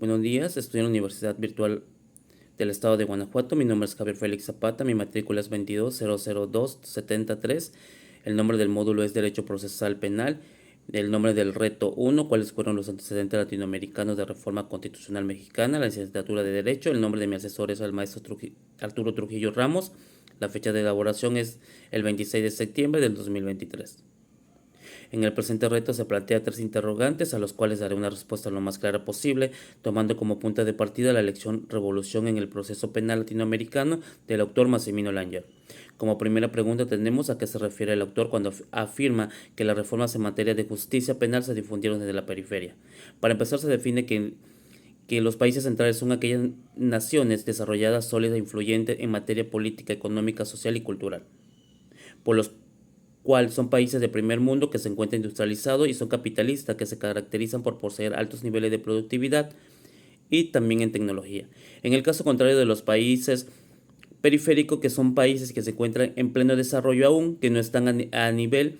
Buenos días, estoy en la Universidad Virtual del Estado de Guanajuato. Mi nombre es Javier Félix Zapata, mi matrícula es 2200273. El nombre del módulo es Derecho Procesal Penal. El nombre del reto 1, cuáles fueron los antecedentes latinoamericanos de reforma constitucional mexicana, la licenciatura de Derecho. El nombre de mi asesor es el maestro Arturo Trujillo Ramos. La fecha de elaboración es el 26 de septiembre del 2023. En el presente reto se plantea tres interrogantes a los cuales daré una respuesta lo más clara posible, tomando como punto de partida la lección Revolución en el proceso penal latinoamericano del autor Massimino Langer. Como primera pregunta tenemos a qué se refiere el autor cuando afirma que las reformas en materia de justicia penal se difundieron desde la periferia. Para empezar, se define que los países centrales son aquellas naciones desarrolladas, sólidas e influyentes en materia política, económica, social y cultural, por los cual son países de primer mundo que se encuentran industrializados y son capitalistas, que se caracterizan por poseer altos niveles de productividad y también en tecnología. En el caso contrario de los países periféricos, que son países que se encuentran en pleno desarrollo aún, que no están a nivel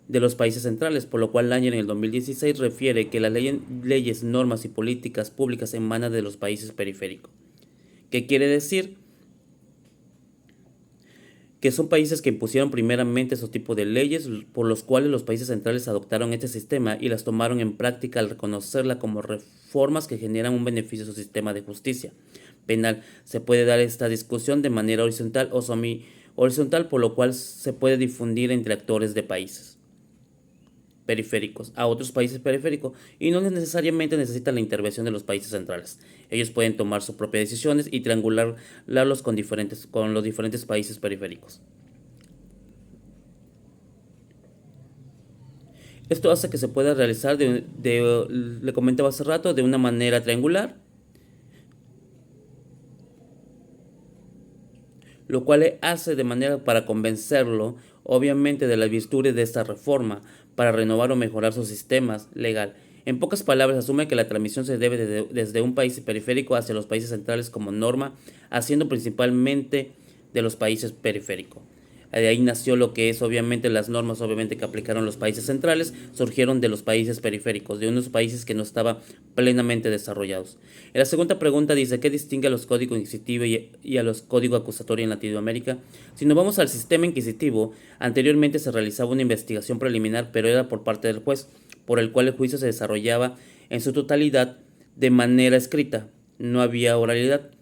de los países centrales, por lo cual Langer en el 2016 refiere que las leyes, normas y políticas públicas emanan de los países periféricos. ¿Qué quiere decir? Que son países que impusieron primeramente esos tipos de leyes por los cuales los países centrales adoptaron este sistema y las tomaron en práctica al reconocerla como reformas que generan un beneficio a su sistema de justicia penal. Se puede dar esta discusión de manera horizontal o semi-horizontal, por lo cual se puede difundir entre actores de países periféricos a otros países periféricos y no necesariamente necesitan la intervención de los países centrales. Ellos pueden tomar sus propias decisiones y triangularlos con los diferentes países periféricos. Esto hace que se pueda realizar, le comentaba hace rato, de una manera triangular, lo cual hace de manera para convencerlo, obviamente, de las virtudes de esta reforma, para renovar o mejorar sus sistemas legal. En pocas palabras, asume que la transmisión se debe desde un país periférico hacia los países centrales como norma, haciendo principalmente de los países periféricos. De ahí nació lo que es obviamente las normas obviamente que aplicaron los países centrales, surgieron de los países periféricos, de unos países que no estaban plenamente desarrollados. En la segunda pregunta dice, ¿qué distingue a los códigos inquisitivos y a los códigos acusatorios en Latinoamérica? Si nos vamos al sistema inquisitivo, anteriormente se realizaba una investigación preliminar, pero era por parte del juez, por el cual el juicio se desarrollaba en su totalidad de manera escrita, no había oralidad,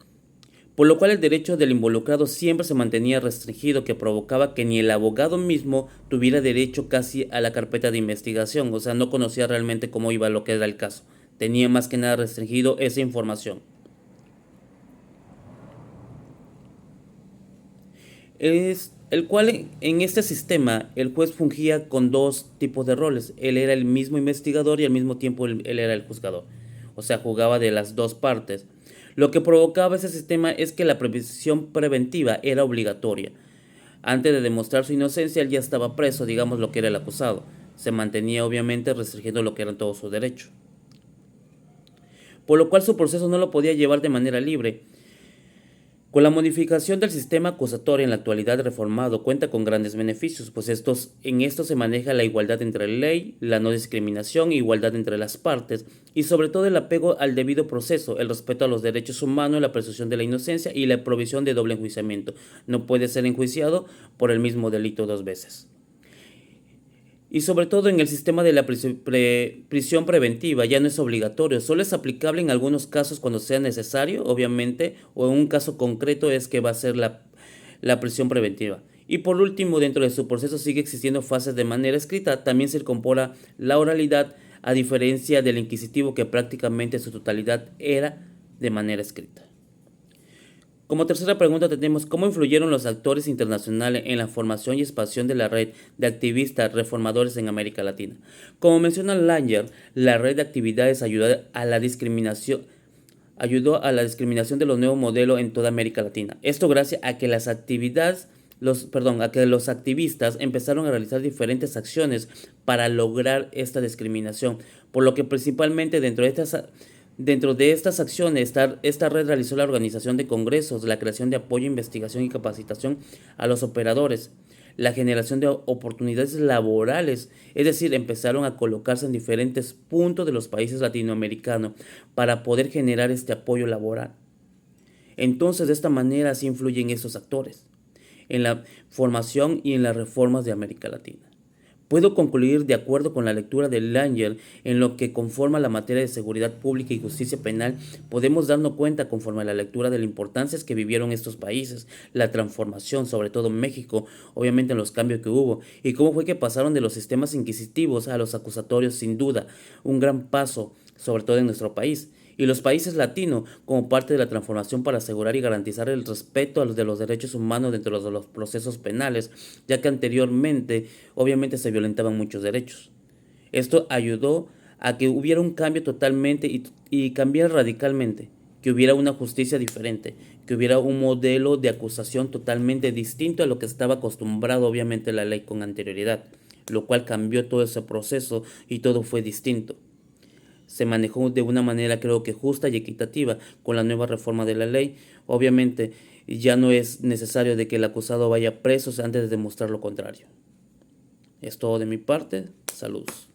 por lo cual el derecho del involucrado siempre se mantenía restringido, que provocaba que ni el abogado mismo tuviera derecho casi a la carpeta de investigación, o sea, no conocía realmente cómo iba lo que era el caso, tenía más que nada restringido esa información. Es el cual en este sistema el juez fungía con dos tipos de roles, él era el mismo investigador y al mismo tiempo él era el juzgador, o sea, jugaba de las dos partes. Lo que provocaba ese sistema es que la previsión preventiva era obligatoria. Antes de demostrar su inocencia, él ya estaba preso, digamos lo que era el acusado. Se mantenía obviamente restringiendo lo que eran todos sus derechos. Por lo cual su proceso no lo podía llevar de manera libre. Con la modificación del sistema acusatorio en la actualidad reformado cuenta con grandes beneficios, pues en esto se maneja la igualdad entre la ley, la no discriminación, igualdad entre las partes y sobre todo el apego al debido proceso, el respeto a los derechos humanos, la presunción de la inocencia y la provisión de doble enjuiciamiento. No puede ser enjuiciado por el mismo delito dos veces. Y sobre todo en el sistema de la prisión preventiva ya no es obligatorio, solo es aplicable en algunos casos cuando sea necesario, obviamente, o en un caso concreto es que va a ser la prisión preventiva. Y por último, dentro de su proceso sigue existiendo fases de manera escrita, también se incorpora la oralidad, a diferencia del inquisitivo que prácticamente en su totalidad era de manera escrita. Como tercera pregunta tenemos, ¿cómo influyeron los actores internacionales en la formación y expansión de la red de activistas reformadores en América Latina? Como menciona Langer, la red de actividades ayudó a la discriminación de los nuevos modelos en toda América Latina. Esto gracias a que a que los activistas empezaron a realizar diferentes acciones para lograr esta discriminación, por lo que principalmente dentro de estas acciones, esta red realizó la organización de congresos, la creación de apoyo, investigación y capacitación a los operadores, la generación de oportunidades laborales, es decir, empezaron a colocarse en diferentes puntos de los países latinoamericanos para poder generar este apoyo laboral. Entonces, de esta manera sí influyen estos actores en la formación y en las reformas de América Latina. Puedo concluir de acuerdo con la lectura de Langer en lo que conforma la materia de seguridad pública y justicia penal, podemos darnos cuenta conforme a la lectura de la importancia que vivieron estos países, la transformación, sobre todo en México, obviamente en los cambios que hubo, y cómo fue que pasaron de los sistemas inquisitivos a los acusatorios, sin duda, un gran paso, sobre todo en nuestro país y los países latinos como parte de la transformación para asegurar y garantizar el respeto a los de los derechos humanos dentro de los procesos penales, ya que anteriormente obviamente se violentaban muchos derechos. Esto ayudó a que hubiera un cambio totalmente y cambiar radicalmente, que hubiera una justicia diferente, que hubiera un modelo de acusación totalmente distinto a lo que estaba acostumbrado obviamente la ley con anterioridad, lo cual cambió todo ese proceso y todo fue distinto. Se manejó de una manera creo que justa y equitativa con la nueva reforma de la ley. Obviamente ya no es necesario de que el acusado vaya preso antes de demostrar lo contrario. Es todo de mi parte. Saludos.